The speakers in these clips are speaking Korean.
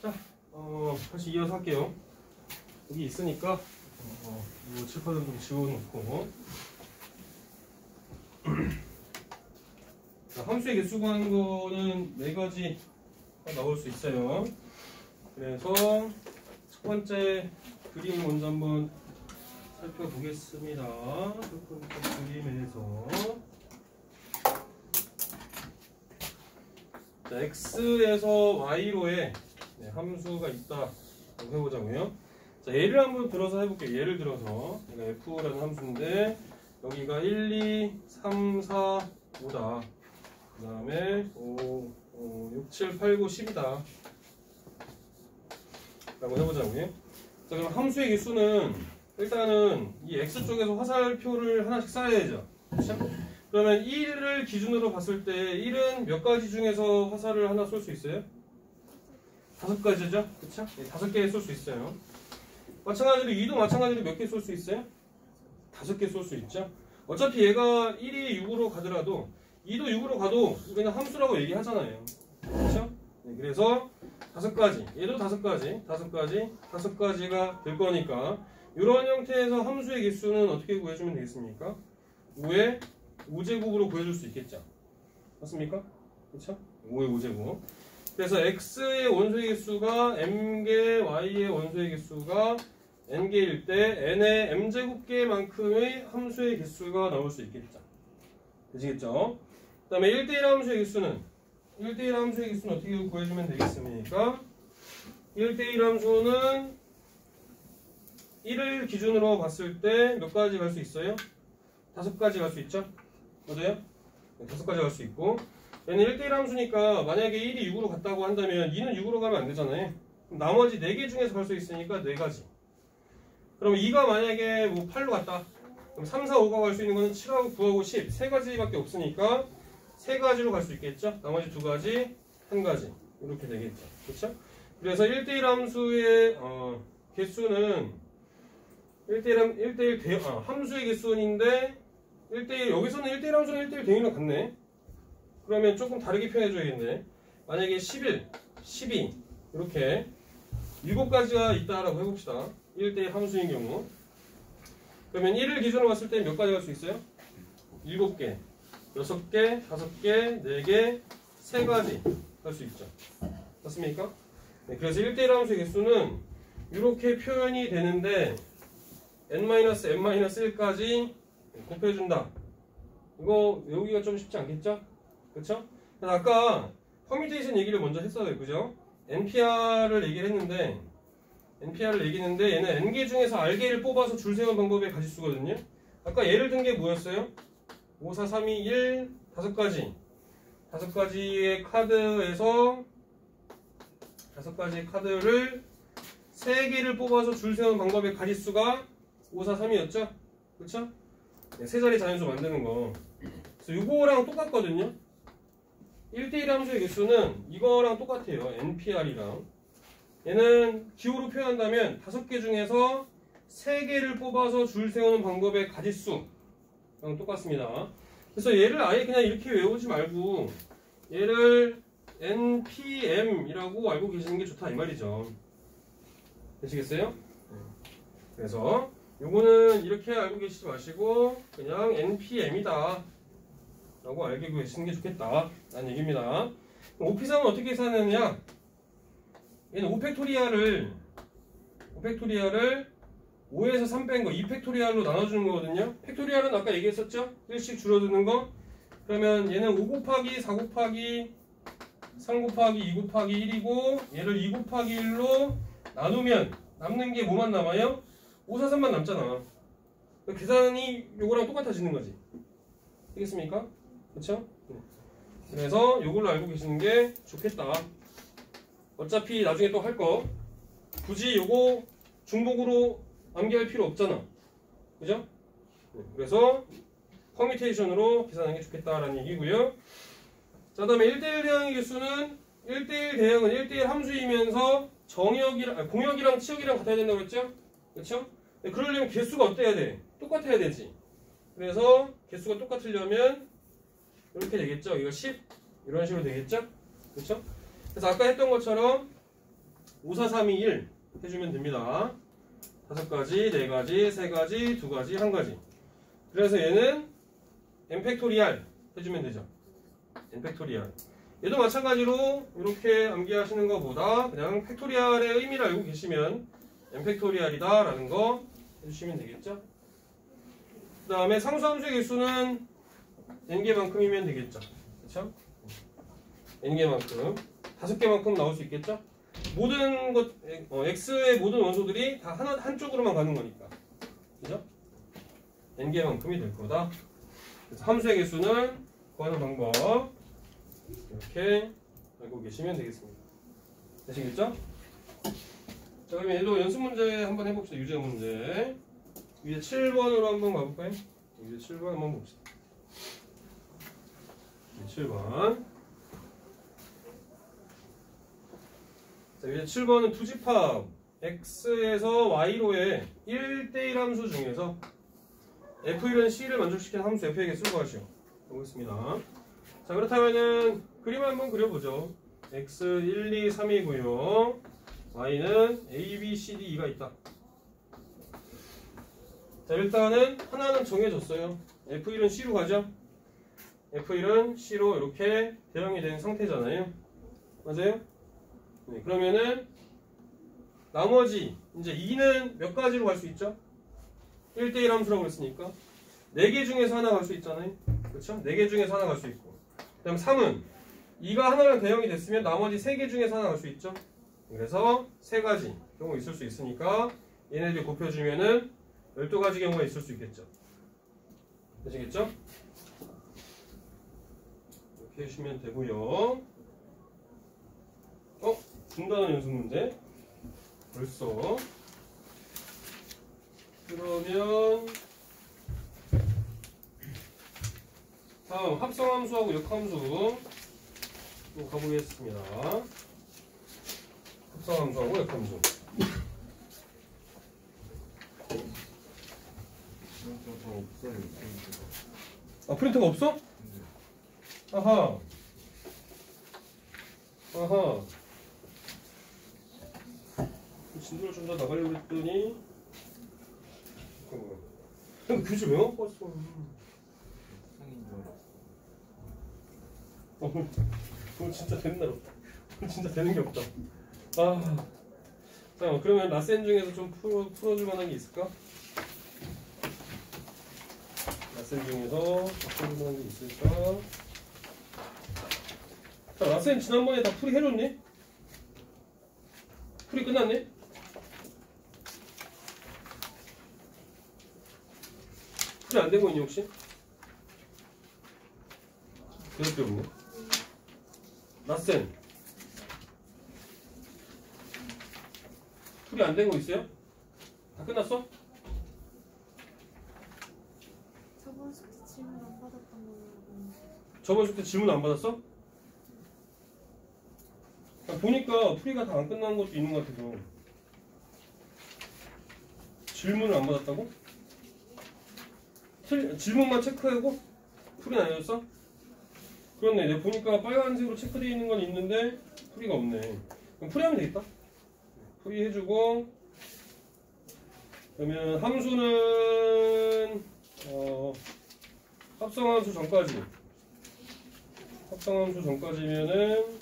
자, 다시 이어서 할게요. 여기 있으니까 이 칠판을 좀 지워놓고. 자, 함수의 개수 구하는 거는 4가지가 나올 수 있어요. 그래서 첫 번째 그림 먼저 한번 살펴보겠습니다. 첫 번째 그림에서 자, x에서 y로의 함수가 있다 해보자고요. 자, 예를 한번 들어서 해볼게요. 예를 들어서 얘가 f라는 함수인데 여기가 1, 2, 3, 4, 5다. 그 다음에 6, 7, 8, 9, 10이다 라고 해보자고요. 자, 그럼 함수의 개수는 일단은 이 x쪽에서 화살표를 하나씩 쌓아야 되죠. 그렇죠? 그러면 1을 기준으로 봤을 때 1은 몇 가지 중에서 화살을 하나 쏠 수 있어요? 5가지죠? 그쵸? 네, 5개 쏠 수 있어요. 마찬가지로 2도 마찬가지로 몇 개 쏠 수 있어요? 5개 쏠 수 있죠? 어차피 얘가 1이 6으로 가더라도 2도 6으로 가도 그냥 함수라고 얘기하잖아요. 그쵸? 네, 그래서 5가지, 얘도 5가지가 될 거니까 이런 형태에서 함수의 개수는 어떻게 구해주면 되겠습니까? 5의 5제곱으로 구해줄 수 있겠죠? 맞습니까? 그쵸? 5의 5제곱. 그래서 x의 원소의 개수가 m개, y의 원소의 개수가 n개일 때 n의 m제곱개만큼의 함수의 개수가 나올 수 있겠죠? 되시겠죠? 그 다음에 1대1 함수의 개수는 어떻게 구해주면 되겠습니까? 1대1 함수는 1을 기준으로 봤을 때 몇 가지 갈 수 있어요? 5가지 갈 수 있죠? 맞아요? 네, 5가지 갈 수 있고 얘는 1대1 함수니까 만약에 1이 6으로 갔다고 한다면 2는 6으로 가면 안 되잖아요. 그럼 나머지 4개 중에서 갈 수 있으니까 4가지. 그럼 2가 만약에 뭐 8로 갔다. 그럼 3, 4, 5가 갈 수 있는 거는 7하고 9하고 10. 3가지밖에 없으니까 3가지로 갈 수 있겠죠? 나머지 2가지, 1가지. 이렇게 되겠죠. 그렇죠? 그래서 1대1 함수의 개수는 1대1 함수의 개수인데 1대1 여기서는 1대1 함수는 1대1 대응이랑 같네. 그러면 조금 다르게 표현해줘야겠네. 만약에 11, 12 이렇게 7가지가 있다라고 해봅시다. 1대1 함수인 경우. 그러면 1을 기준으로 봤을 때 몇 가지 갈 수 있어요? 7개, 6개, 5개, 4개, 3가지 갈 수 있죠. 맞습니까? 네, 그래서 1대1 함수의 개수는 이렇게 표현이 되는데 n-n-1까지 곱해준다. 이거 외우기가 좀 쉽지 않겠죠? 그쵸? 아까 퍼뮤테이션 얘기를 먼저 했어요. 그죠? NPR을 얘기를 했는데 얘는 N개 중에서 R개를 뽑아서 줄 세운 방법의 가지수거든요. 아까 예를 든 게 뭐였어요? 5, 4, 3, 2, 1, 5가지. 5가지의 카드에서 5가지의 카드를 3개를 뽑아서 줄 세운 방법의 가지수가 5, 4, 3이었죠? 그쵸? 네, 세 자리 자연수 만드는 거. 그래서 이거랑 똑같거든요. 1대1 함수의 개수는 이거랑 똑같아요. NPR이랑. 얘는 기호로 표현한다면 5개 중에서 3개를 뽑아서 줄 세우는 방법의 가지수랑 똑같습니다. 그래서 얘를 아예 그냥 이렇게 외우지 말고 얘를 NPM이라고 알고 계시는 게 좋다 이 말이죠. 되시겠어요? 그래서 요거는 이렇게 알고 계시지 마시고 그냥 NPM이다 라고 알고 계시는 게 좋겠다 라는 얘기입니다. OP3은 어떻게 계산하느냐? 얘는 5팩토리얼을 5에서 3 뺀 거 2팩토리얼로 나눠주는 거거든요. 팩토리얼은 아까 얘기했었죠? 1씩 줄어드는 거. 그러면 얘는 5 곱하기 4 곱하기 3 곱하기 2 곱하기 1이고 얘를 2 곱하기 1로 나누면 남는 게 뭐만 남아요? 5, 4, 3만 남잖아. 계산이 요거랑 똑같아지는 거지. 되겠습니까? 그쵸? 그래서 요걸로 알고 계시는 게 좋겠다. 어차피 나중에 또 할 거 굳이 요거 중복으로 암기할 필요 없잖아. 그죠? 그래서 퍼뮤테이션으로 계산하는 게 좋겠다라는 얘기고요. 자, 다음에 1대1 대항의 개수는 1대1 대항은 1대1 함수이면서 공역이랑 치역이랑 같아야 된다고 했죠? 그렇죠? 그러려면 개수가 어때야 돼? 똑같아야 되지. 그래서 개수가 똑같으려면 이렇게 되겠죠? 이거 10 이런 식으로 되겠죠? 그렇죠? 그래서 아까 했던 것처럼 5, 4, 3, 2, 1 해주면 됩니다. 5가지, 4가지, 3가지, 2가지, 1가지. 그래서 얘는 n 팩토리알 해주면 되죠. n 팩토리알. 얘도 마찬가지로 이렇게 암기하시는 것보다 그냥 팩토리알의 의미를 알고 계시면 n 팩토리알이다 라는 거 해주시면 되겠죠. 그 다음에 상수함수의 개수는 n개만큼이면 되겠죠. 그렇죠? n개만큼 5개만큼 나올 수 있겠죠. 모든 것 x의 모든 원소들이 다 한쪽으로만 가는 거니까. 그죠? n개만큼이 될 거다. 그래서 함수의 개수는 구하는 방법 이렇게 알고 계시면 되겠습니다. 되시겠죠? 자, 그러면 얘도 연습 문제 한번 해봅시다. 유제 문제. 위에 7번으로 한번 가볼까요? 위에 7번 한번 봅시다. 7번. 자, 위에 7번은 투집합 x에서 y로의 1대1 함수 중에서 f1은 c를 만족시키는 함수 f의 개수를 구하시오. 보겠습니다. 자, 그렇다면은 그림 한번 그려보죠. x 1, 2, 3이고요. y는 a, b, c, d, e가 있다. 자, 일단은 하나는 정해졌어요. f1은 c로 가죠. f1은 c로 이렇게 대응이 된 상태잖아요. 맞아요? 네, 그러면은 나머지 이제 2는 몇 가지로 갈 수 있죠? 1대1 함수라고 그랬으니까 4개 중에서 하나 갈 수 있잖아요. 그렇죠? 4개 중에서 하나 갈 수 있고, 그 다음 3은 2가 하나랑 대응이 됐으면 나머지 3개 중에서 하나 갈 수 있죠. 그래서 3가지 경우 있을 수 있으니까 얘네들 곱해주면은 12가지 경우가 있을 수 있겠죠. 되시겠죠? 이렇게 해주시면 되고요. 중단한 연습 문제 벌써. 그러면 다음 합성함수하고 역함수 가보겠습니다. 합성함수하고 역함수. 아, 프린터가 없어? 아하. 아하. 진도를 좀 더 나가려고 했더니 잠깐만. 교재 왜 갖고 왔어? 그건 진짜 되는 날 없다. 그건 진짜 되는 게 없다. 아. 잠깐만, 그러면 라센 중에서 좀 풀어줄 만한 게 있을까? 라센 중에서 풀어줄 만한 게 있을까? 자, 라센 지난번에 다 풀이 해줬니? 풀이 끝났니? 풀이 안 되고 있니 혹시? 그럴 게 없네. 라센 풀이 안 된 거 있어요? 다 끝났어? 저번 숙제 질문 안 받았던 거라고. 저번 숙제 질문 안 받았어? 보니까 풀이가 다 안 끝난 것도 있는 것 같아서. 질문을 안 받았다고? 질문만 체크하고 풀이는 안 해줬어? 그렇네. 내가 보니까 빨간색으로 체크되어 있는 건 있는데 풀이가 없네. 그럼 풀이하면 되겠다. 풀이 해주고, 그러면 함수는 합성함수 전까지면은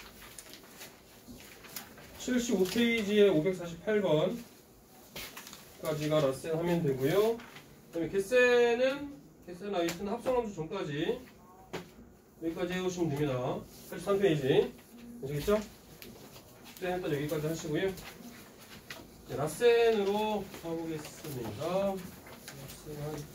75페이지에 548번까지가 라센 하면 되고요. 그다음에 겟센은 아이트는 합성함수 전까지 여기까지 해오시면 됩니다. 83페이지 아시겠죠? 겟센은 여기까지 하시고요. 네, 라센으로 가보겠습니다. 라센 하이트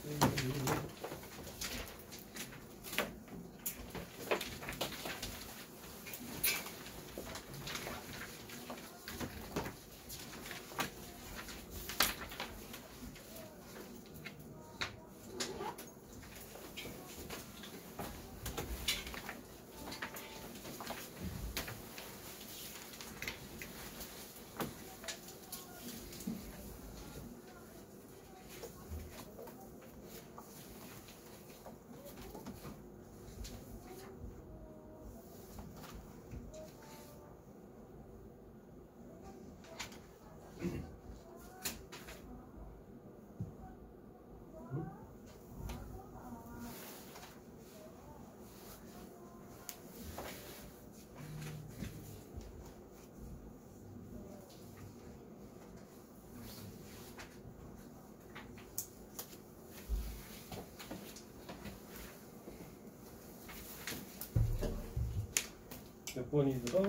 몇 번이더라?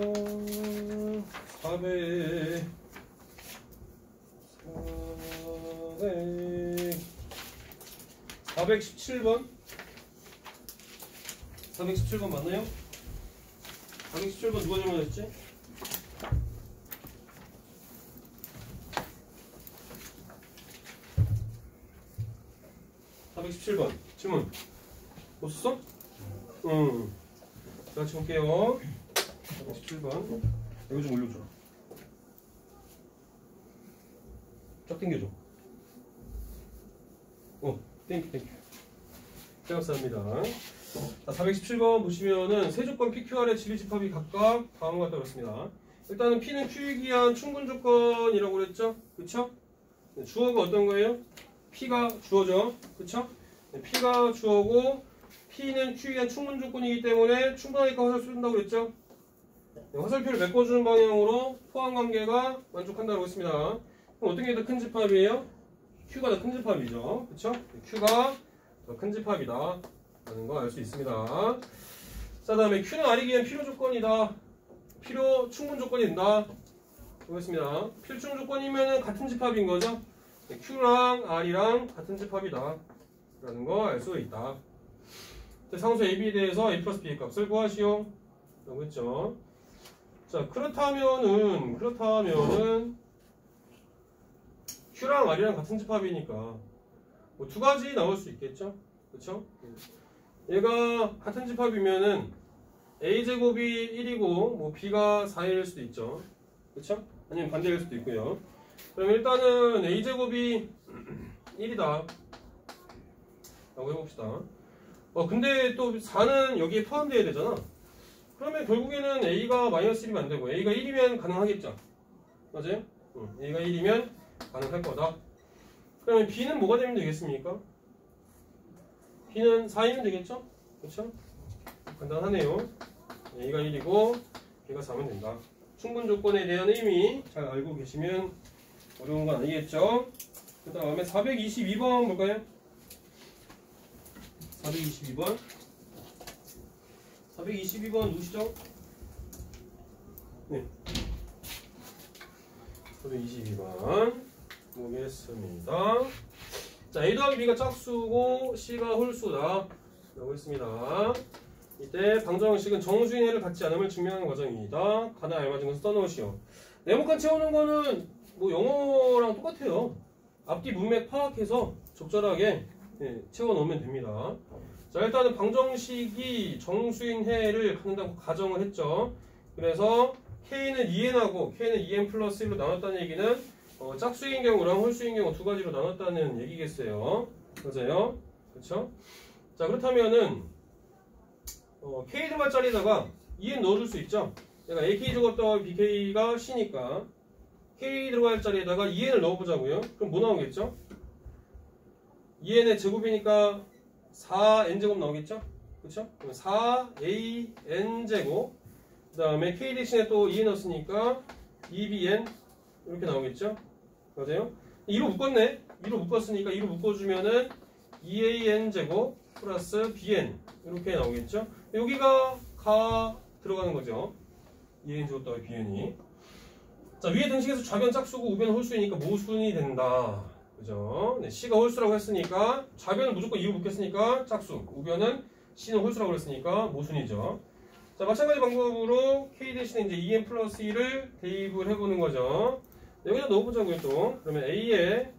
417번? 417번 맞나요? 417번 누가 질문했지? (417번) 질문 못 썼어? 응. 자, 같이 볼게요. 417번 이거 좀 올려줘. 쫙 당겨줘. 땡큐. 감사합니다. 자, 417번 보시면은 세 조건 PQR의 진리집합이 각각 다음과 같다고 했습니다. 일단은 P는 Q에 기한 충분 조건이라고 그랬죠? 그쵸? 네, 주어가 어떤 거예요? P가 주어죠? 그쵸? 네, P가 주어고 P는 Q에 기한 충분 조건이기 때문에 충분하니까 화살표 쓴다고 그랬죠? 네, 화살표를 메꿔주는 방향으로 포함 관계가 만족한다고 했습니다. 그럼 어떤 게 더 큰 집합이에요? Q가 더 큰 집합이죠. 그쵸? 네, Q가 더 큰 집합이다 라는 거 알 수 있습니다. 자, 다음에 Q는 R이 기한 필요 조건이다. 필요 충분 조건이 된다. 보겠습니다. 필충 조건이면 같은 집합인 거죠. 네, Q랑 R이랑 같은 집합이다 라는 거 알 수 있다. 상수 AB에 대해서 A 플러스 B의 값을 구하시오 라고 했죠. 자, 그렇다면은 Q랑 R이랑 같은 집합이니까 뭐 두 가지 나올 수 있겠죠. 그쵸? 얘가 같은 집합이면은 A제곱이 1이고 뭐 B가 4일 수도 있죠. 그쵸? 아니면 반대일 수도 있고요. 그럼 일단은 A제곱이 1이다 라고 해봅시다. 근데 또 4는 여기에 포함되어야 되잖아. 그러면 결국에는 A가 마이너스 1이면 안 되고 A가 1이면 가능하겠죠. 맞아요? A가 1이면 가능할 거다. 그러면 B는 뭐가 되면 되겠습니까? B는 4이면 되겠죠? 그렇죠? 간단하네요. A가 1이고 B가 4면 된다. 충분 조건에 대한 의미 잘 알고 계시면 어려운 건 아니겠죠? 그 다음에 422번 볼까요? 422번 누구시죠? 네. 422번 보겠습니다. 자, A 더하기 B가 짝수고 C가 홀수다 라고 했습니다. 이때 방정식은 정수인해를 갖지 않음을 증명하는 과정입니다. 가장 알맞은 것을 써놓으시오. 네모칸 채우는 거는 뭐 영어랑 똑같아요. 앞뒤 문맥 파악해서 적절하게 채워놓으면 됩니다. 자, 일단은 방정식이 정수인해를 갖는다고 가정을 했죠. 그래서 K는 2n하고 K는 2n 플러스 1로 나눴다는 얘기는 짝수인 경우랑 홀수인 경우 두 가지로 나눴다는 얘기겠어요. 맞아요? 그렇죠? 자, 그렇다면은 K 들어갈 자리에다가 2n 넣어줄 수 있죠. 그러니까 AK 제곱 더하기 BK가 C니까 K 들어갈 자리에다가 2n을 넣어보자고요. 그럼 뭐 나오겠죠? 2n의 제곱이니까 4n제곱 나오겠죠? 그쵸? 4an제곱 그 다음에 K 대신에 또 2n 넣었으니까 2bn 이렇게 나오겠죠? 맞아요? 2로 묶었네? 2로 묶었으니까 2로 묶어주면은 2an제곱 플러스 bn 이렇게 나오겠죠? 여기가 가 들어가는 거죠. 2an제곱 더하기 bn이. 자, 위에 등식에서 좌변 짝수고 우변 홀수이니까 모순이 된다. 그죠? 네, C가 홀수라고 했으니까 좌변은 무조건 2로 묶였으니까 짝수, 우변은 C는 홀수라고 했으니까 모순이죠. 자, 마찬가지 방법으로 K 대신에 이제 2n 플러스 1을 대입을 해보는 거죠. 여기다 넣어보자고요 또. 그러면 A에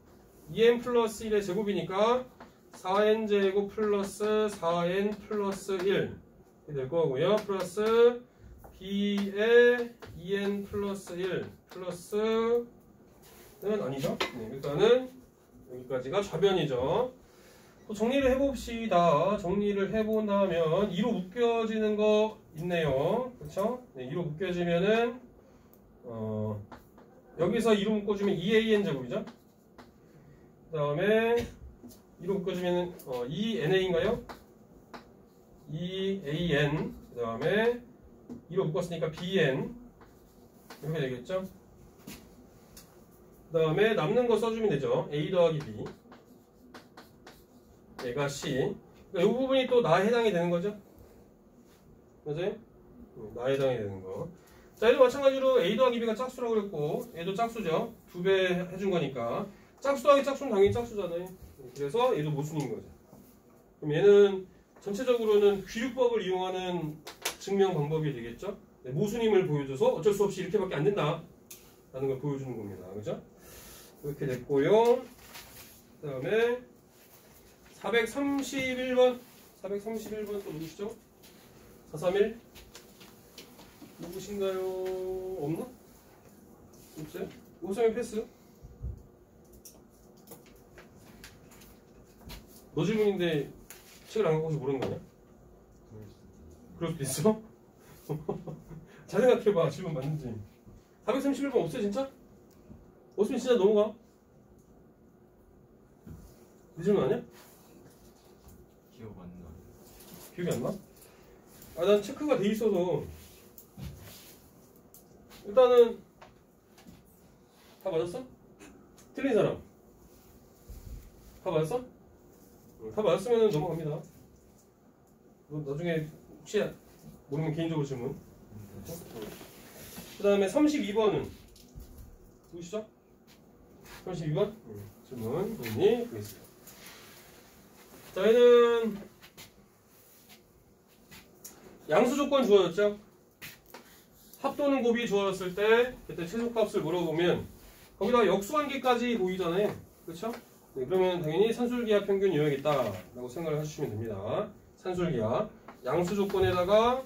2n 플러스 1의 제곱이니까 4n제곱 플러스 4n 플러스 1 이렇게 될 거고요. 플러스 B에 2n 플러스 1 플러스는 아니죠. 네, 일단은 여기까지가 좌변이죠. 또 정리를 해봅시다. 정리를 해본다면 2로 묶여지는 거 있네요. 그렇죠? 네, 2로 묶여지면은 여기서 2로 묶어주면 2an 제곱이죠. 그 다음에 2로 묶어주면 2na인가요? 2an 그 다음에 2로 묶었으니까 bn 이렇게 되겠죠. 그 다음에 남는 거 써주면 되죠. A 더하기 B 얘가 C. 그러니까 이 부분이 또 나에 해당이 되는 거죠. 맞아요? 나에 해당이 되는 거. 자, 얘도 마찬가지로 a 더하기 b가 짝수라고 그랬고 얘도 짝수죠. 2배 해준 거니까 짝수 더하기 짝수는 당연히 짝수잖아요. 그래서 얘도 모순인 거죠. 그럼 얘는 전체적으로는 귀류법을 이용하는 증명 방법이 되겠죠. 네, 모순임을 보여줘서 어쩔 수 없이 이렇게밖에 안 된다 라는 걸 보여주는 겁니다. 그죠? 이렇게 됐고요. 그 다음에 431번 또 누구시죠? 431 누구신가요? 없나? 없어요? 531 패스. 너 질문인데 책을 안 갖고 와서 모르는 거 아니야? 그럴 수도 있어? 잘 생각해봐. 질문 맞는지. 431번 없어요 진짜? 없으면 진짜 넘어가. 네 질문 아니야? 기억 안 나. 기억이 안 나? 아, 난 체크가 돼 있어서. 일단은 다 맞았어? 틀린 사람 다 맞았어? 다 맞았으면 넘어갑니다. 나중에 혹시 모르면 개인적으로 질문. 그 다음에 32번은 누구시죠? 32번? 질문 본인이 보겠습니다. 자, 얘는 양수 조건 주어졌죠? 합 또는 곱이 주어졌을 때 그때 최소값을 물어보면 거기다가 역수관계까지 보이잖아요. 그렇죠? 네, 그러면 당연히 산술기하 평균 이용하겠다 라고 생각을 해주시면 됩니다. 산술기하 양수 조건에다가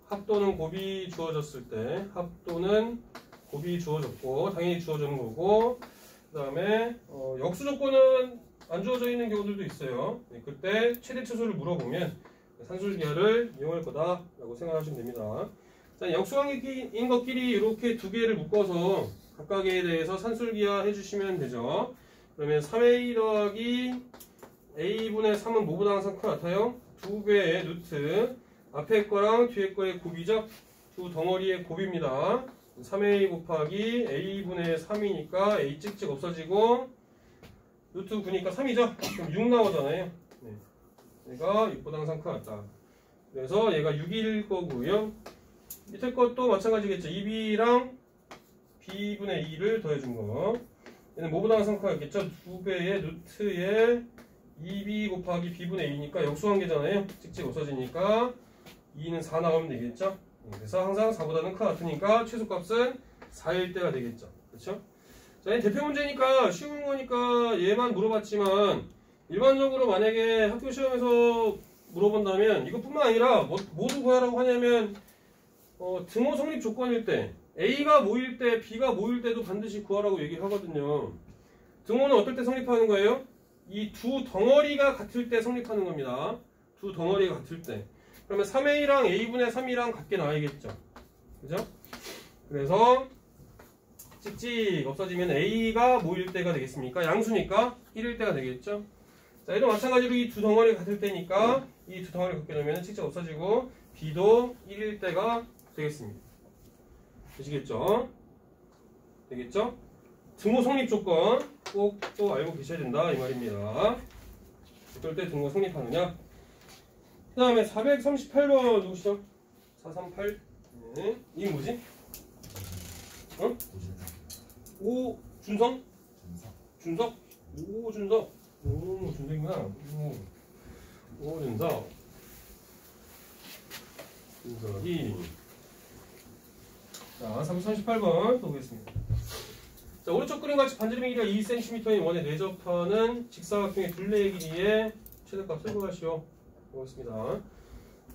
합 또는 곱이 주어졌을 때 합 또는 곱이 주어졌고 당연히 주어지는 거고 그 다음에 역수 조건은 안 주어져 있는 경우들도 있어요. 네, 그때 최대 최소를 물어보면 산술기하를 이용할 거다 라고 생각하시면 됩니다. 자, 역수관계인 것끼리 이렇게 두 개를 묶어서 각각에 대해서 산술기하 해주시면 되죠. 그러면 3a 더하기 a분의 3은 뭐보다 항상 큰 것 같아요? 2배의 루트 앞에 거랑 뒤에 거의 곱이죠? 두 덩어리의 곱입니다. 3a 곱하기 a분의 3이니까 a 찍찍 없어지고 루트 9니까 3이죠? 그럼 6 나오잖아요. 네. 얘가 6보다 항상 큰 것 같다. 그래서 얘가 6일 거고요. 밑에 것도 마찬가지겠죠. 2b랑 b분의 2를 더해준 거. 얘는 뭐보다 항상 큰 것 같겠죠? 2배의 루트에 2b 곱하기 b분의 2니까 역수관계잖아요. 찍찍 없어지니까 2는 4 나오면 되겠죠? 그래서 항상 4보다는 큰 것 같으니까 최소값은 4일 때가 되겠죠. 그렇죠? 자, 대표 문제니까 쉬운 거니까 얘만 물어봤지만 일반적으로 만약에 학교 시험에서 물어본다면 이것뿐만 아니라 뭐도 구하라고 하냐면 등호 성립 조건일 때 A가 모일 때 B가 모일 때도 반드시 구하라고 얘기를 하거든요. 등호는 어떨 때 성립하는 거예요? 이 두 덩어리가 같을 때 성립하는 겁니다. 두 덩어리가 같을 때. 그러면 3A랑 A분의 3이랑 같게 나와야겠죠. 그죠? 그래서 찍찍 없어지면 A가 모일 때가 되겠습니까? 양수니까 1일 때가 되겠죠. 자, 얘도 마찬가지로 이 두 덩어리가 같을 때니까 이 두 덩어리가 같게 되면 찍찍 없어지고 B도 1일 때가 되겠습니다. 되시겠죠? 되겠죠? 등호 성립 조건 꼭 또 알고 계셔야 된다 이 말입니다. 어떨 때 등호 성립하느냐? 그 다음에 438번 누구시죠? 438 네. 이게 뭐지? 어? 오준성? 준석? 오준석? 오 준석이구나. 오준석 준석이 자 438번 또 보겠습니다. 자, 오른쪽 그림 같이 반지름의 길이가 2cm인 원에 내접하는 직사각형의 둘레의 길이의 최대값 설거하시오. 보겠습니다.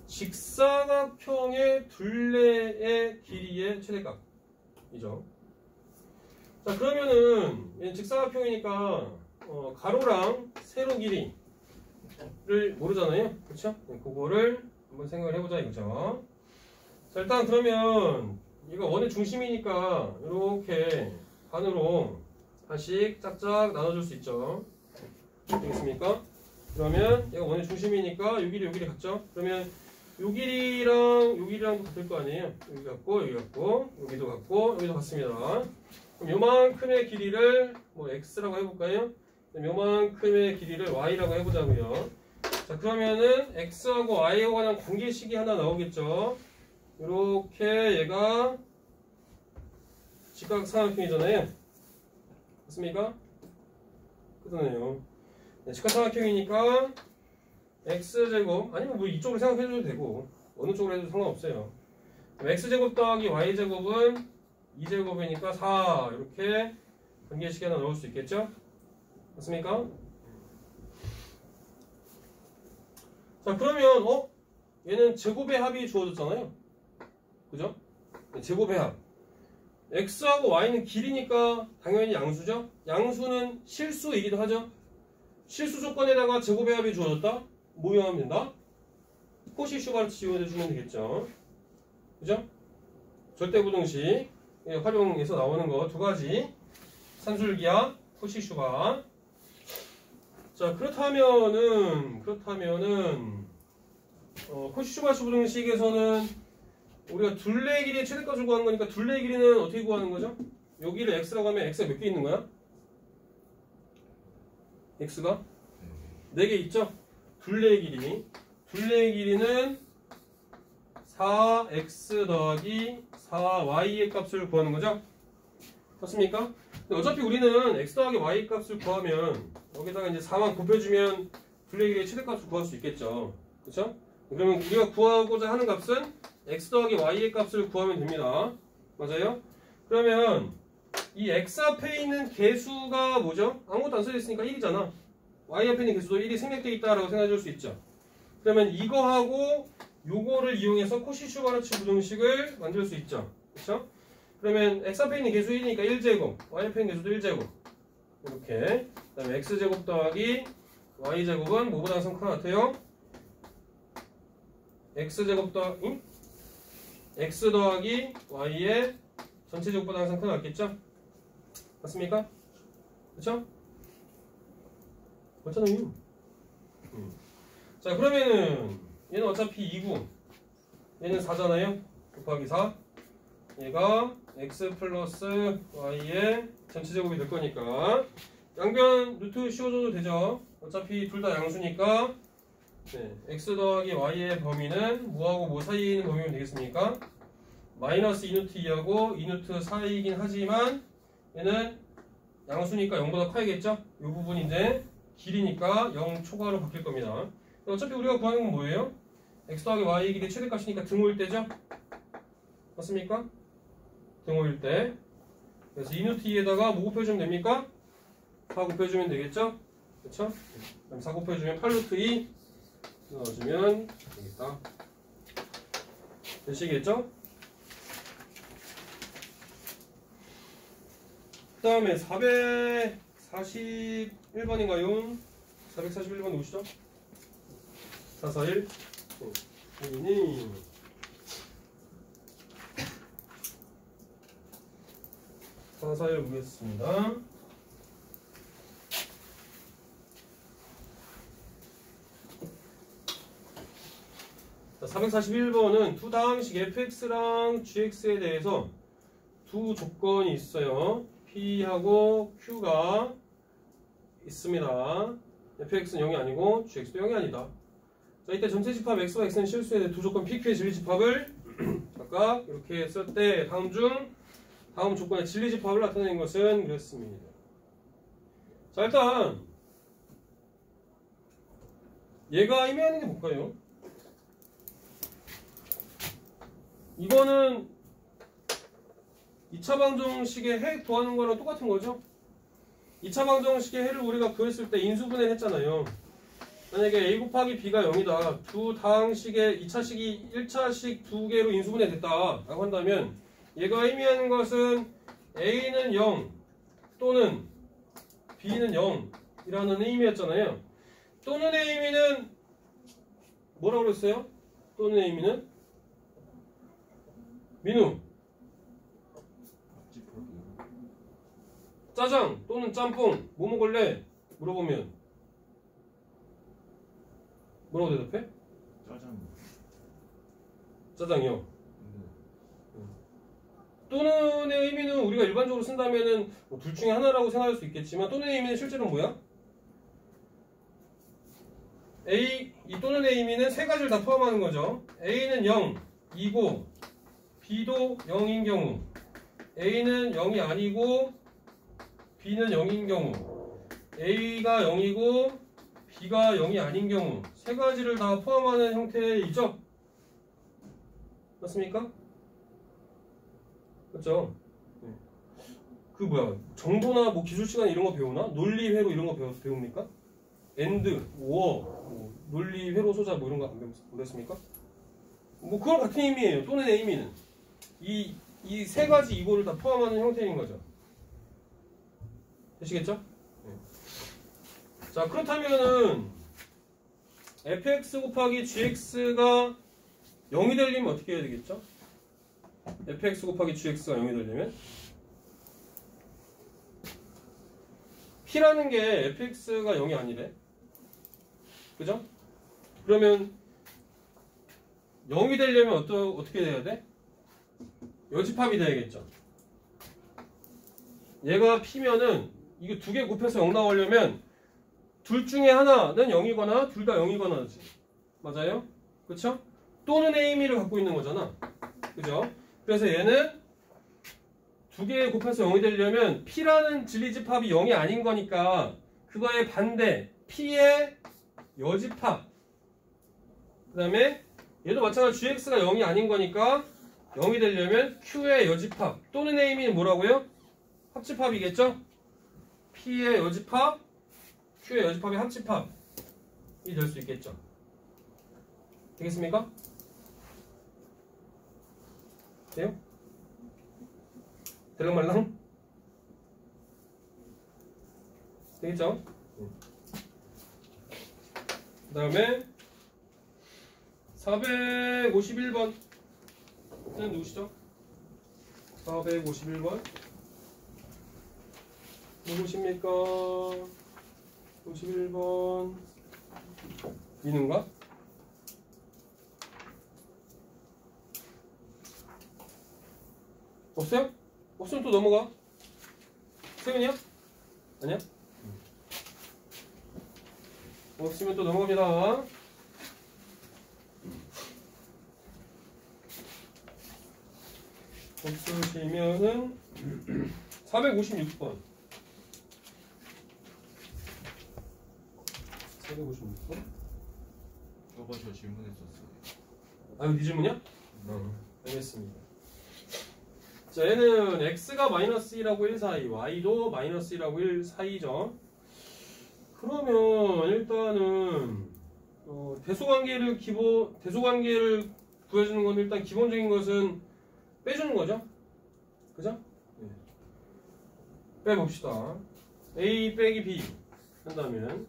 직사각형의 둘레의 길이의 최대값이죠. 자, 그러면은 얘는 직사각형이니까 가로랑 세로 길이를 모르잖아요. 그렇죠? 그거를 한번 생각을 해보자 이거죠. 자, 일단 그러면 얘가 원의 중심이니까 이렇게 반으로 하나씩 짝짝 나눠줄 수 있죠. 되겠습니까? 그러면 얘가 원의 중심이니까 요 길이 같죠? 그러면 요 길이랑도 같을 거 아니에요? 여기 같고 여기 같고 여기도 같고 여기도 같습니다. 그럼 요만큼의 길이를 뭐 x라고 해볼까요? 요만큼의 길이를 y라고 해보자고요. 자, 그러면은 x하고 y에 관한 관계식이 하나 나오겠죠. 이렇게 얘가 직각삼각형이잖아요. 맞습니까? 그러네요. 네, 직각삼각형이니까 x제곱, 아니면 뭐 이쪽으로 생각해줘도 되고 어느 쪽으로 해도 상관없어요. x제곱 더하기 y제곱은 2제곱이니까 4 이렇게 관계식이 하나 넣을 수 있겠죠? 맞습니까? 자, 그러면 얘는 제곱의 합이 주어졌잖아요. 그죠? 제곱의 합. x하고 y는 길이니까 당연히 양수죠? 양수는 실수이기도 하죠? 실수 조건에다가 제곱의 합이 주어졌다? 뭐 이용하면 된다? 코시 슈바르트 이용해주면 되겠죠? 그죠? 절대부등식 활용해서 나오는 거 두 가지. 산술기하, 코시 슈바. 자, 그렇다면은 코시 슈바르트 부등식에서는 우리가 둘레의 길이의 최대값을 구하는 거니까 둘레의 길이는 어떻게 구하는 거죠? 여기를 x라고 하면 x가 몇 개 있는 거야? x가 4개 있죠? 둘레의 길이는 4x 더하기 4y의 값을 구하는 거죠? 맞습니까? 근데 어차피 우리는 x 더하기 y 값을 구하면 여기다가 이제 4만 곱해주면 둘레의 길이의 최대값을 구할 수 있겠죠. 그렇죠? 그러면 우리가 구하고자 하는 값은 x 더하기 y의 값을 구하면 됩니다. 맞아요? 그러면 이 x 앞에 있는 개수가 뭐죠? 아무것도 안 써져 있으니까 1이잖아. y 앞에 있는 개수도 1이 생략되어 있다라고 생각해 줄 수 있죠. 그러면 이거하고 요거를 이용해서 코시 슈바르트 부등식을 만들 수 있죠. 그렇죠? 그러면 x 앞에 있는 개수 1이니까 1제곱, y 앞에 있는 개수도 1제곱. 이렇게. 그다음에 x제곱 더하기 y제곱은 뭐보다 항상 큰 것 같아요? x제곱 더하기 x 더하기 y의 전체 제곱보다 항상 큰 것 같겠죠? 맞습니까? 그렇죠? 맞잖아요. 자, 그러면은 얘는 어차피 2구, 얘는 4잖아요. 곱하기 4. 얘가 x 플러스 y의 전체 제곱이 될 거니까 양변 루트 씌워줘도 되죠. 어차피 둘 다 양수니까 x 더하기 y의 범위는 뭐하고 뭐 사이에 있는 범위면 되겠습니까? 마이너스 2루트 2하고 2루트 사이이긴 하지만 얘는 양수니까 0보다 커야겠죠? 이 부분이 이제 길이니까 0 초과로 바뀔 겁니다. 어차피 우리가 구하는 건 뭐예요? x 더하기 y의 길이 최대값이니까 등호일 때죠? 맞습니까? 등호일 때. 그래서 2루트 2에다가 뭐 곱해주면 됩니까? 4 곱해주면 되겠죠? 그렇죠? 그럼 4 곱해주면 8루트 2 넣어주면 되겠다. 되시겠죠? 그 다음에 441번인가요? 441번 누구시죠? 441 님 441 보겠습니다. 자, 441번은 두 다항식 fx랑 gx에 대해서 두 조건이 있어요. P하고 Q가 있습니다. fx는 0이 아니고 gx도 0이 아니다. 자, 이때 전체 집합 x와 x는 실수에 대해 두 조건 PQ의 진리 집합을 각각 이렇게 쓸 때 다음 중 다음 조건의 진리 집합을 나타내는 것은 이렇습니다. 자, 일단 얘가 의미하는 게 뭘까요? 이거는 2차 방정식의 해 구하는 거랑 똑같은 거죠? 2차 방정식의 해를 우리가 구했을 때 인수분해를 했잖아요. 만약에 a 곱하기 b가 0이다. 두 다항식의 2차식이 1차식 두 개로 인수분해 됐다 라고 한다면 얘가 의미하는 것은 a는 0 또는 b는 0 이라는 의미였잖아요. 또는의 의미는 뭐라고 그랬어요? 또는의 의미는 민우 짜장 또는 짬뽕 뭐 먹을래? 물어보면 뭐라고 대답해? 짜장. 짜장이요. 또는의 의미는 우리가 일반적으로 쓴다면은 뭐둘 중에 하나라고 생각할 수 있겠지만 또는의 의미는 실제로는 뭐야? A 이 또는 A미는 세 가지를 다 포함하는 거죠. A는 0, 2고 B도 0인 경우, A는 0이 아니고 B는 0인 경우, A가 0이고 B가 0이 아닌 경우 세 가지를 다 포함하는 형태이죠. 맞습니까? 그렇죠? 네. 그 뭐야 정보나 뭐 기술 시간 이런 거 배우나? 논리 회로 이런 거 배웁니까? 엔드, 오어, 뭐 논리 회로 소자 뭐 이런 거 안 배웠습니까? 뭐 그건 같은 의미예요. 또는 의미는 이 세 가지 이거를 다 포함하는 형태인 거죠. 되시겠죠? 네. 자 그렇다면은 fx 곱하기 gx가 0이 되려면 어떻게 해야 되겠죠? fx 곱하기 gx가 0이 되려면 p라는 게 fx가 0이 아니래. 그죠? 그러면 0이 되려면 어떻게 돼야 돼? 여집합이 돼야겠죠. 얘가 p면은 이거 두 개 곱해서 0 나오려면 둘 중에 하나는 0이거나 둘 다 0이거나지. 맞아요? 그쵸? 또는 A미를 갖고 있는 거잖아. 그죠? 그래서 얘는 두 개 곱해서 0이 되려면 P라는 진리집합이 0이 아닌 거니까 그거의 반대 P의 여집합 그 다음에 얘도 마찬가지로 GX가 0이 아닌 거니까 0이 되려면 Q의 여집합 또는 A미는 뭐라고요? 합집합이겠죠? P의 여집합 Q의 여집합의 합집합이 될 수 있겠죠. 되겠습니까? 돼요? 대략말랑? 되겠죠? 그 다음에 451번 는 누구시죠? 451번 누구십니까? 51번 민우인가? 없어요? 없으면 또 넘어가. 세윤이야? 아니야? 없으면 또 넘어갑니다. 없으시면은 456번 456번 저거 저 질문했었어요. 아 이거 네 질문이야? 알겠습니다. 자 얘는 x가 마이너스 1하고 1 사이 y도 마이너스 1하고 1 사이죠. 그러면 일단은 대소관계를 구해주는 건 일단 기본적인 것은 빼주는 거죠. 그죠? 네. 빼봅시다. a 빼기 b 한다면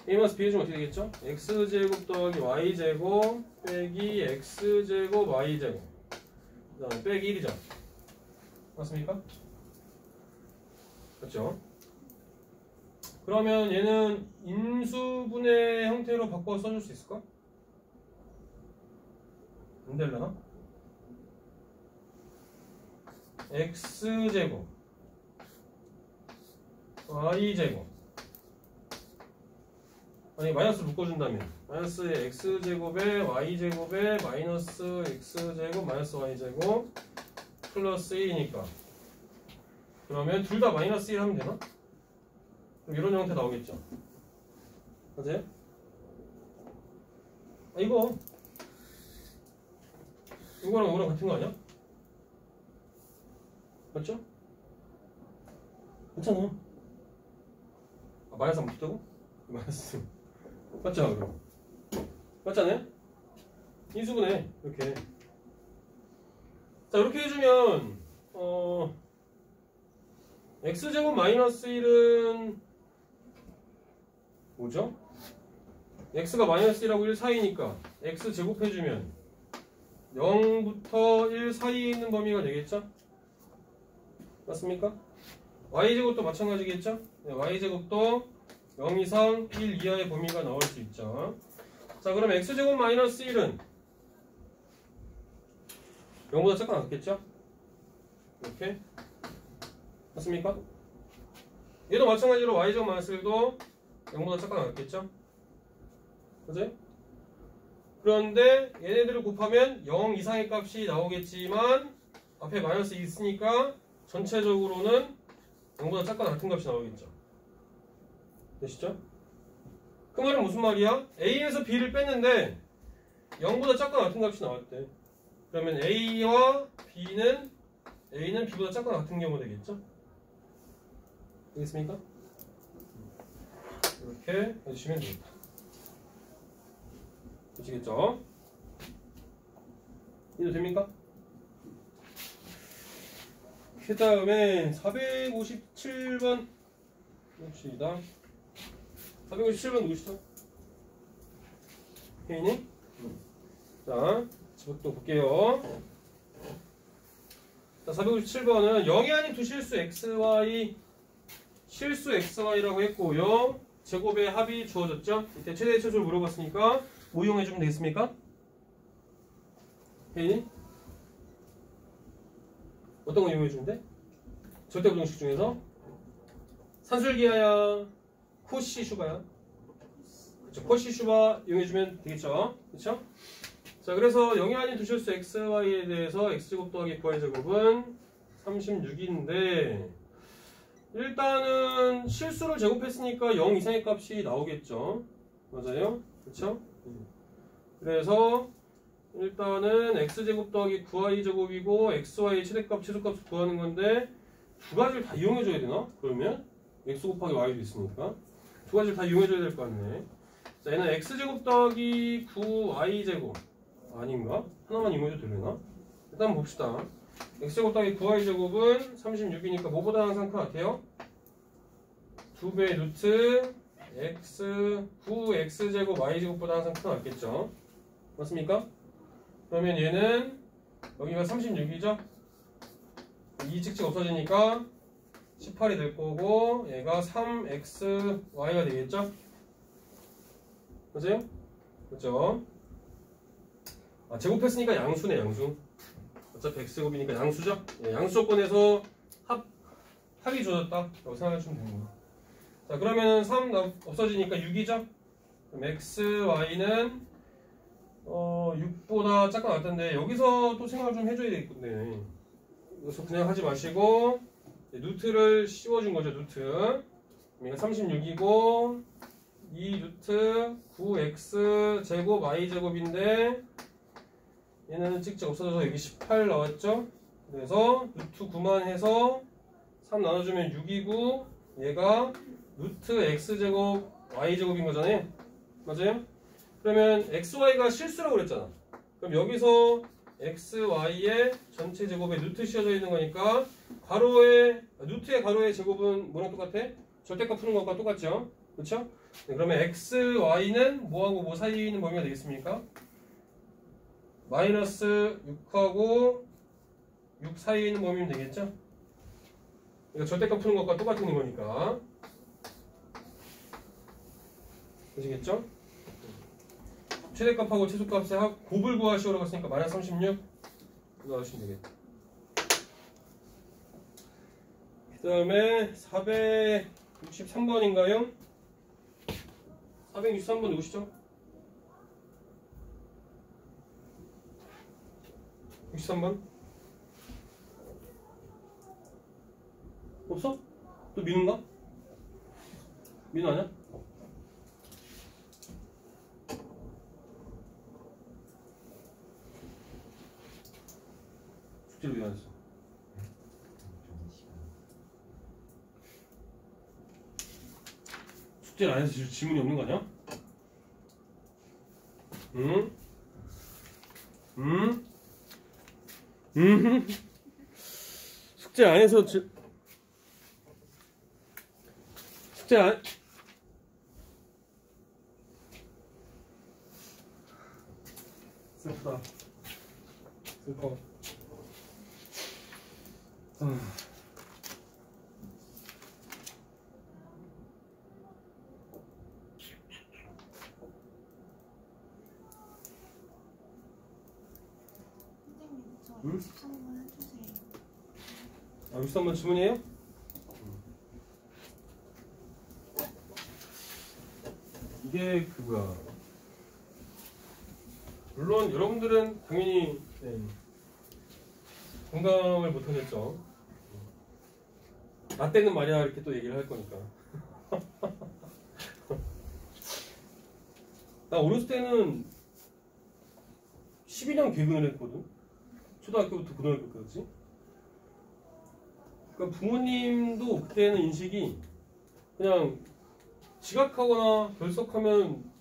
a 마이너스 b 해주면 어떻게 되겠죠? x제곱 더하기 y제곱 빼기 x제곱 y제곱 그 다음에 빼기 1이죠. 맞습니까? 그렇죠? 그러면 얘는 인수분해 형태로 바꿔 써줄 수 있을까? 안 되려나? x제곱 y제곱 아니 마이너스를 묶어준다면 마이너스 x제곱에 y제곱에 마이너스 x제곱 마이너스 y제곱 플러스 1이니까 그러면 둘 다 마이너스 1 하면 되나? 그럼 이런 형태 나오겠죠. 맞아요? 아 이거랑 이거랑 같은 거 아니야? 맞죠? 괜찮아. 아, 마이너스 안 붙다고? 마이너스 맞죠? 그럼 맞잖아요? 인수분해 이렇게 자 이렇게 해주면 x제곱 마이너스 1은 뭐죠? x가 마이너스 1하고 1 사이니까 x제곱 해주면 0부터 1 사이에 있는 범위가 되겠죠? 맞습니까? y제곱도 마찬가지겠죠? 네, y제곱도 0 이상 1 이하의 범위가 나올 수 있죠. 자 그럼 x제곱 마이너스 1은 0보다 작거나 같겠죠? 이렇게 맞습니까? 얘도 마찬가지로 y제곱 마이너스 1도 0보다 작거나 같겠죠? 맞아요? 그런데 얘네들을 곱하면 0 이상의 값이 나오겠지만 앞에 마이너스 있으니까 전체적으로는 0보다 작거나 같은 값이 나오겠죠. 되시죠? 그 말은 무슨 말이야? A에서 B를 뺐는데 0보다 작거나 같은 값이 나왔대. 그러면 A와 A는 B보다 작거나 같은 경우 되겠죠? 되겠습니까? 이렇게 해주시면 됩니다. 되시겠죠? 이해도 됩니까? 그 다음에 457번 봅시다. 457번 누구시죠? 혜인이? 자, 또 볼게요. 자, 457번은 0이 아닌 두 실수 xy, 실수 xy라고 했고요. 제곱의 합이 주어졌죠? 이때 최대 최소를 물어봤으니까 뭐 이용해주면 되겠습니까? 혜인이? 어떤 거 이용해주면 돼? 절대부등식 중에서 산술기하야, 코시 슈바야? 그쵸, 코시 슈바 이용해주면 되겠죠? 그쵸? 자, 그래서 0이 아닌 두 실수 xy에 대해서 x제곱 더하기 9y제곱은 36인데 일단은 실수를 제곱했으니까 0 이상의 값이 나오겠죠? 맞아요? 그쵸? 그래서 일단은 x제곱 더하기 9y제곱이고 xy 최대값, 최소값을 구하는 건데 두 가지를 다 이용해줘야 되나? 그러면 x 곱하기 y도 있으니까 두 가지를 다 이용해줘야 될 것 같네. 자, 얘는 x제곱 더하기 9y제곱 아닌가? 하나만 이용해도 되려나? 일단 봅시다. x제곱 더하기 9y제곱은 36이니까 뭐보다 항상 큰 것 같아요? 2배 루트 x 9x제곱 y제곱보다 항상 큰 것 같겠죠? 맞습니까? 그러면 얘는 여기가 36이죠? 이 직직 없어지니까 18이 될 거고 얘가 3xy가 되겠죠? 맞아요? 그렇죠? 아, 제곱했으니까 양수네, 양수. 어차피 x제곱이니까 양수죠? 예, 양수 조건에서 합이 주어졌다 라고 생각하시면 됩니다. 자, 그러면 3 없어지니까 6이죠? 그럼 xy는 6보다 작거나 같던데 여기서 또 생각을 좀 해줘야 되겠네. 여기서 그냥 하지 마시고 루트를 씌워준 거죠. 루트. 그러니까 36이고 2 루트 9x 제곱 y 제곱인데 얘는 직접 없어져서 여기 18 나왔죠. 그래서 루트 9만 해서 3 나눠주면 6이고 얘가 루트 x제곱 y제곱인 거잖아요. 맞아요? 그러면 xy가 실수라고 그랬잖아. 그럼 여기서 xy의 전체 제곱에 루트 씌워져 있는 거니까 루트의 가로의 제곱은 뭐랑 똑같아? 절대값 푸는 것과 똑같죠? 그렇죠? 네, 그러면 xy는 뭐하고 뭐 사이에 있는 범위가 되겠습니까? 마이너스 6하고 6 사이에 있는 범위면 되겠죠? 그러니까 절대값 푸는 것과 똑같은 거니까. 아시겠죠? 최대값하고 최소값의 곱을 구하시오라고 했으니까 마이너스 36 이거 하시면 되겠다. 그 다음에 463번인가요? 463번 누구시죠? 63번? 없어? 또 민우인가? 민우 아니야? 숙제를 왜 안 했어? 숙제를 안 해서 질문이 없는 거 아니야? 응? 응? 숙제 안 해서 숙제 안 슬프다. 슬퍼. 선생님, 저 응? 23번 해주세요. 아, 63번 질문이에요? 이게 그거야. 물론 여러분들은 당연히 공감을 못하겠죠. 나 때는 말이야 이렇게 또 얘기를 할 거니까. 나 어렸을 때는 12년 개근을 했거든. 초등학교부터 고등학교까지. 그러니까 부모님도 그때는 인식이 그냥 지각하거나 결석하면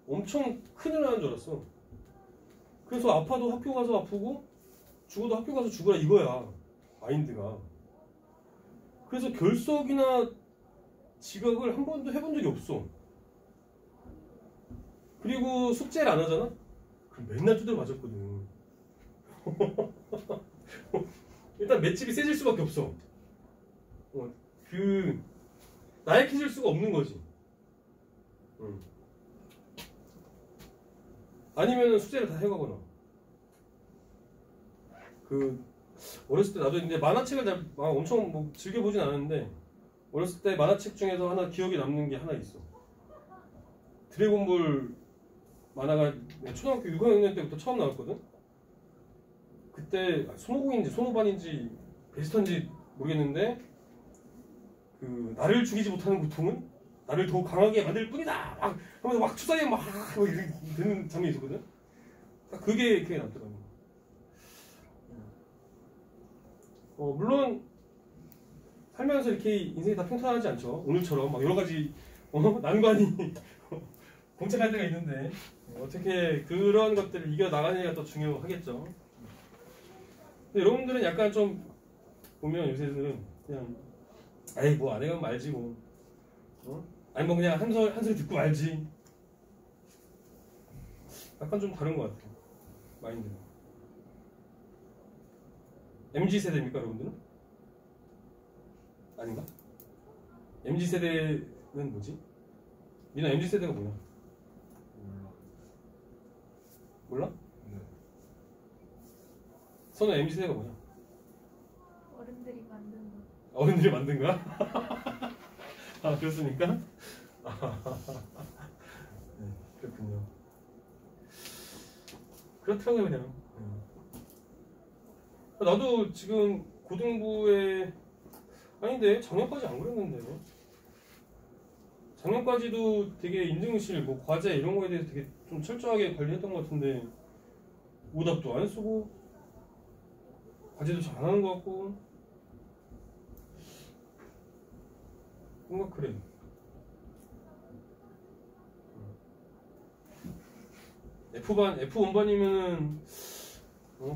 엄청 큰일 나는 줄 알았어. 그래서 아파도 학교 가서 아프고 죽어도 학교 가서 죽어라 이거야. 마인드가. 그래서 결석이나 지각을 한 번도 해본 적이 없어. 그리고 숙제를 안 하잖아? 그럼 맨날 두드려 맞았거든. 일단 맷집이 세질 수밖에 없어. 나약해질 수가 없는 거지. 아니면 숙제를 다 해가거나. 어렸을 때 나도 이제 만화책을 엄청 뭐 즐겨보진 않았는데 어렸을 때 만화책 중에서 하나 기억에 남는 게 하나 있어. 드래곤볼 만화가 초등학교 6학년 때부터 처음 나왔거든. 그때 손오공인지 손오반인지 베스턴지 모르겠는데 나를 죽이지 못하는 고통은 나를 더 강하게 만들 뿐이다 막 하면서 막 추사에 막 이렇게 되는 장면이 있었거든. 그게 기억에 남더라고. 물론 살면서 이렇게 인생이 다 평탄하지 않죠. 오늘처럼 막 여러 가지 난관이 공책할 때가 있는데 어떻게 그런 것들을 이겨 나가느냐가 더 중요하겠죠. 근데 여러분들은 약간 좀 보면 요새들은 그냥 아이 뭐 안 해가면 말지 뭐. 아니 뭐 그냥 한 소리 듣고 말지. 약간 좀 다른 것 같아요. 마인드가. MZ세대입니까 여러분들은? 아닌가? MZ세대는 뭐지? 민아 MZ세대가 뭐야? 몰라? 네. 선우 MZ세대가 뭐야? 어른들이 만든 거. 어른들이 만든 거야? 아 그렇습니까? 네, 그렇군요. 그렇더라고요 그냥. 나도 지금 고등부에 아닌데 작년까지 안 그랬는데 작년까지도 되게 인증실 뭐 과제 이런 거에 대해서 되게 좀 철저하게 관리했던 것 같은데 오답도 안 쓰고 과제도 잘 안 하는 것 같고 뭔가 그래. F1반이면은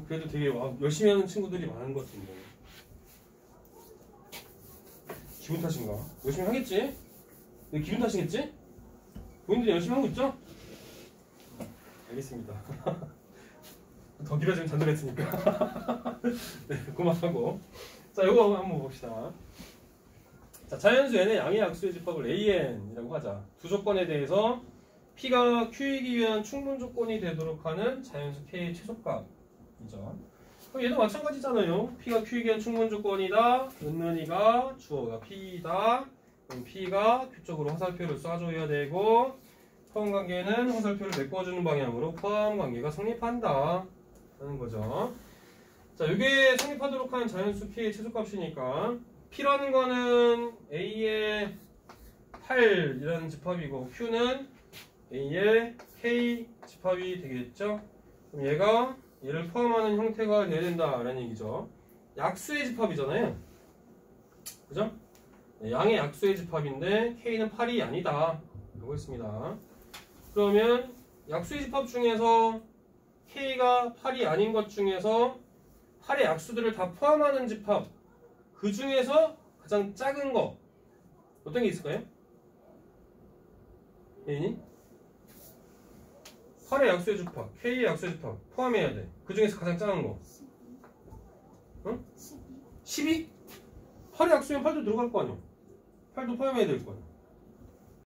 그래도 되게 열심히 하는 친구들이 많은 것 같은데 기분 탓인가? 열심히 하겠지? 내 기분 탓이겠지? 본인들이 열심히 하고 있죠? 알겠습니다. 더 길어지면 잔소리했으니까. 네, 그만하고 자 이거 한번 봅시다. 자, 자연수에는 양의 약수의 집합을 AN이라고 하자. 두 조건에 대해서 P가 Q이기 위한 충분 조건이 되도록 하는 자연수 K의 최소값이죠. 그럼 얘도 마찬가지잖아요. P가 Q이기 위한 충분 조건이다. 은은이가 주어가 P다. 그럼 P가 Q 쪽으로 화살표를 쏴줘야 되고 포함 관계는 화살표를 메꿔주는 방향으로 포함 관계가 성립한다. 하는 거죠. 자, 이게 성립하도록 하는 자연수 K의 최소값이니까 P라는 거는 A의 8이라는 집합이고 Q는 A의 K 집합이 되겠죠. 그럼 얘를 포함하는 형태가 되어야 된다라는 얘기죠. 약수의 집합이잖아요. 그죠? 양의 약수의 집합인데 K는 8이 아니다. 라고 했습니다. 그러면 약수의 집합 중에서 K가 8이 아닌 것 중에서 8의 약수들을 다 포함하는 집합 그 중에서 가장 작은 거 어떤 게 있을까요? A니? 8의 약수의 집합, K의 약수의 집합 포함해야 돼. 그 중에서 가장 작은 거. 12. 응? 12. 12? 8의 약수면 8도 들어갈 거 아니야. 8도 포함해야 될 거 아니야.